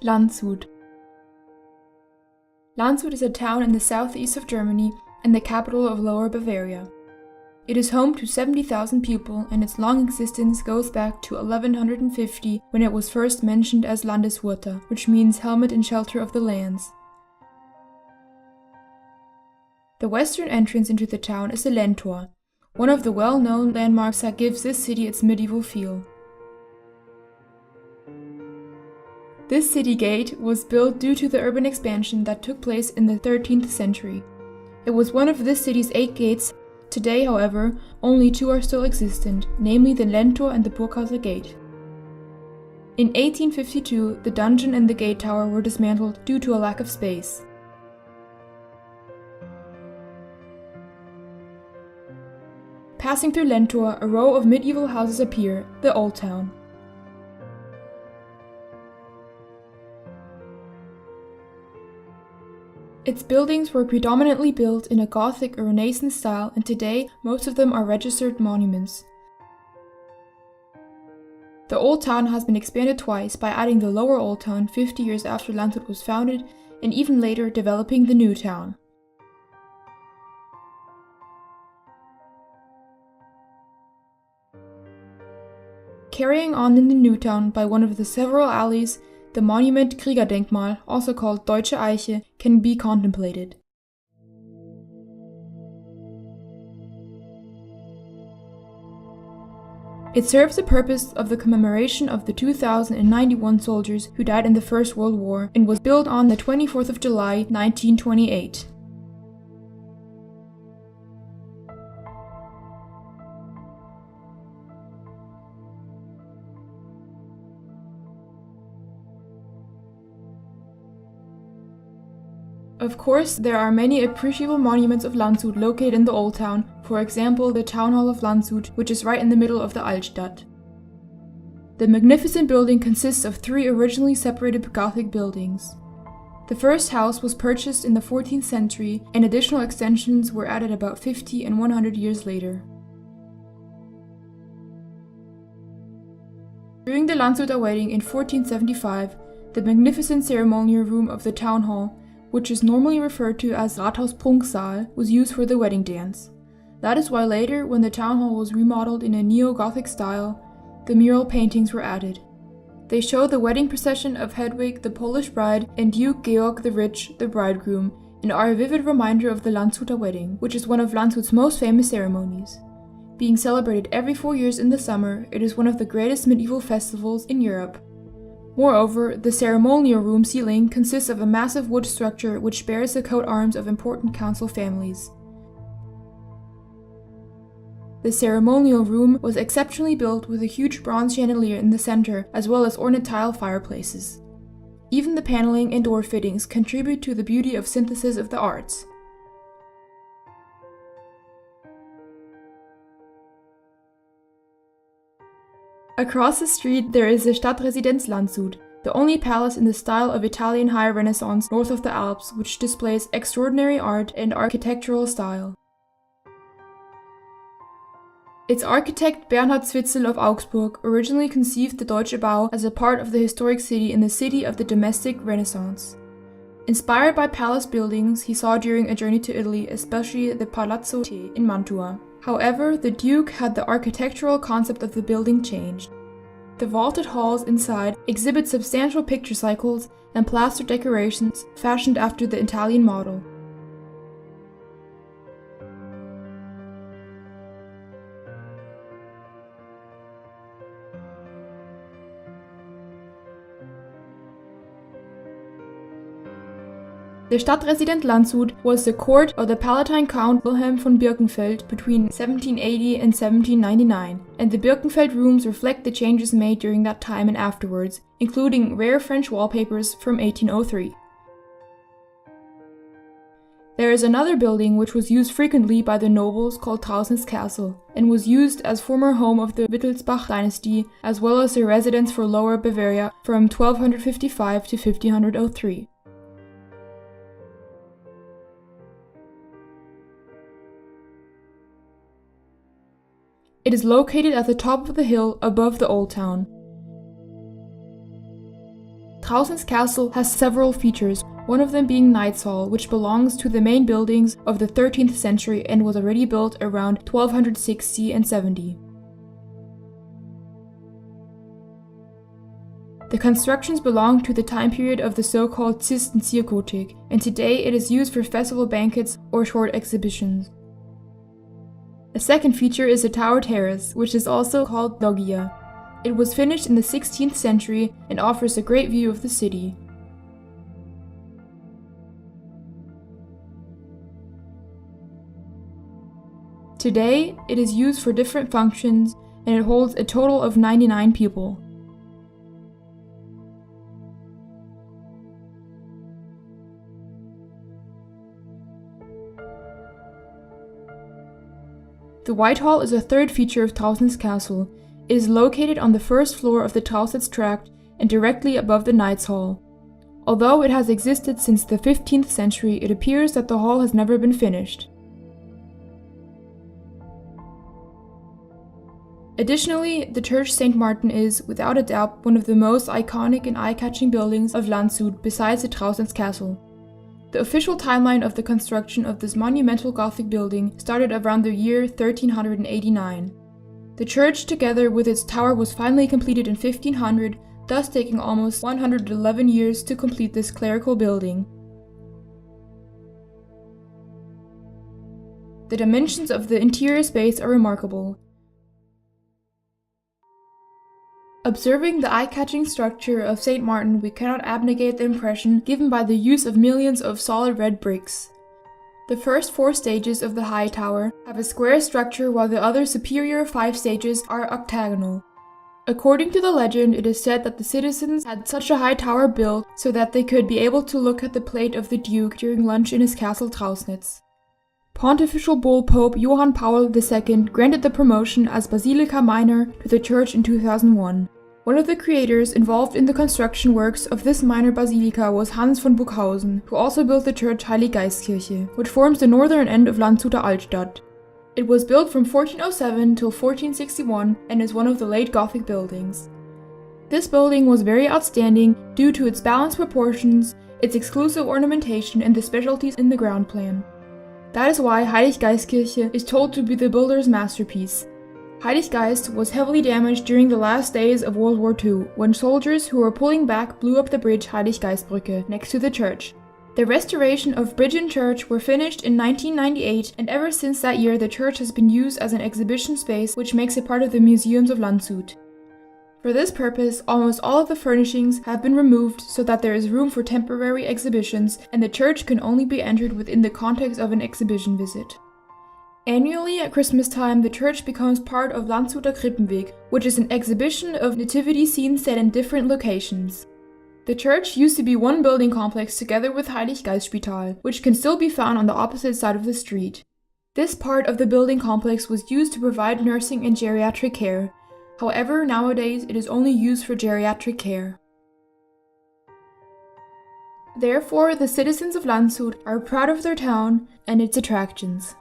Landshut. Landshut is a town in the southeast of Germany and the capital of Lower Bavaria. It is home to 70,000 people and its long existence goes back to 1150 when it was first mentioned as Landeshuter, which means helmet and shelter of the lands. The western entrance into the town is the Lendtor, one of the well-known landmarks that gives this city its medieval feel. This city gate was built due to the urban expansion that took place in the 13th century. It was one of this city's 8 gates. Today, however, only 2 are still existent, namely the Lendtor and the Burghauser Gate. In 1852, the dungeon and the gate tower were dismantled due to a lack of space. Passing through Lendtor, a row of medieval houses appear, the Old Town. Its buildings were predominantly built in a Gothic or Renaissance style, and today most of them are registered monuments. The Old Town has been expanded twice by adding the Lower Old Town 50 years after Landshut was founded, and even later developing the New Town. Carrying on in the New Town by one of the several alleys, the monument Kriegerdenkmal, also called Deutsche Eiche, can be contemplated. It serves the purpose of the commemoration of the 2,091 soldiers who died in the First World War and was built on the 24th of July, 1928. Of course, there are many appreciable monuments of Landshut located in the Old Town, for example the Town Hall of Landshut, which is right in the middle of the Altstadt. The magnificent building consists of 3 originally separated Gothic buildings. The first house was purchased in the 14th century, and additional extensions were added about 50 and 100 years later. During the Landshuter wedding in 1475, the magnificent ceremonial room of the Town Hall, which is normally referred to as Rathaus-Prunksaal, was used for the wedding dance. That is why later, when the town hall was remodeled in a neo-Gothic style, the mural paintings were added. They show the wedding procession of Hedwig, the Polish bride, and Duke Georg the Rich, the bridegroom, and are a vivid reminder of the Landshuter wedding, which is one of Landshut's most famous ceremonies. Being celebrated every 4 years in the summer, it is one of the greatest medieval festivals in Europe. Moreover, the ceremonial room ceiling consists of a massive wood structure which bears the coat arms of important council families. The ceremonial room was exceptionally built with a huge bronze chandelier in the center, as well as ornate tile fireplaces. Even the paneling and door fittings contribute to the beauty of synthesis of the arts. Across the street there is the Stadtresidenz Landshut, the only palace in the style of Italian High Renaissance north of the Alps, which displays extraordinary art and architectural style. Its architect Bernhard Zwitzel of Augsburg originally conceived the Deutsche Bau as a part of the historic city in the city of the domestic Renaissance. Inspired by palace buildings he saw during a journey to Italy, especially the Palazzo Te in Mantua. However, the Duke had the architectural concept of the building changed. The vaulted halls inside exhibit substantial picture cycles and plaster decorations fashioned after the Italian model. The Stadtresident Landshut was the court of the Palatine Count Wilhelm von Birkenfeld between 1780 and 1799, and the Birkenfeld rooms reflect the changes made during that time and afterwards, including rare French wallpapers from 1803. There is another building which was used frequently by the nobles called Trausnitz Castle, and was used as former home of the Wittelsbach dynasty, as well as a residence for Lower Bavaria from 1255 to 1503. It is located at the top of the hill above the Old Town. Trausens Castle has several features, one of them being Knight's Hall, which belongs to the main buildings of the 13th century and was already built around 1260 and 70. The constructions belong to the time period of the so-called Zistenzier-Gotik, and today it is used for festival banquets or short exhibitions. A second feature is the Tower Terrace, which is also called Loggia. It was finished in the 16th century and offers a great view of the city. Today, it is used for different functions and it holds a total of 99 people. The Whitehall is a third feature of Trausens Castle. It is located on the first floor of the Trausitz tract and directly above the Knights Hall. Although it has existed since the 15th century, it appears that the hall has never been finished. Additionally, the Church St. Martin is, without a doubt, one of the most iconic and eye-catching buildings of Landshut besides the Trausens Castle. The official timeline of the construction of this monumental Gothic building started around the year 1389. The church, together with its tower, was finally completed in 1500, thus taking almost 111 years to complete this clerical building. The dimensions of the interior space are remarkable. Observing the eye-catching structure of St. Martin, we cannot abnegate the impression given by the use of millions of solid red bricks. The first 4 stages of the high tower have a square structure while the other superior 5 stages are octagonal. According to the legend, it is said that the citizens had such a high tower built so that they could be able to look at the plate of the Duke during lunch in his castle Trausnitz. Pontifical Bull Pope Johann Paul II granted the promotion as Basilica Minor to the church in 2001. One of the creators involved in the construction works of this minor basilica was Hans von Buckhausen, who also built the church Heilig Geistkirche, which forms the northern end of Landshuter Altstadt. It was built from 1407 till 1461 and is one of the late Gothic buildings. This building was very outstanding due to its balanced proportions, its exclusive ornamentation and the specialties in the ground plan. That is why Heilig Geistkirche is told to be the builder's masterpiece. Heilig Geist was heavily damaged during the last days of World War II, when soldiers who were pulling back blew up the bridge Heilig Geistbrücke next to the church. The restoration of bridge and church were finished in 1998, and ever since that year the church has been used as an exhibition space, which makes it part of the museums of Landshut. For this purpose, almost all of the furnishings have been removed so that there is room for temporary exhibitions, and the church can only be entered within the context of an exhibition visit. Annually at Christmas time, the church becomes part of Landshuter Krippenweg, which is an exhibition of nativity scenes set in different locations. The church used to be one building complex together with Heilig Geist Spital, which can still be found on the opposite side of the street. This part of the building complex was used to provide nursing and geriatric care. However, nowadays it is only used for geriatric care. Therefore, the citizens of Landshut are proud of their town and its attractions.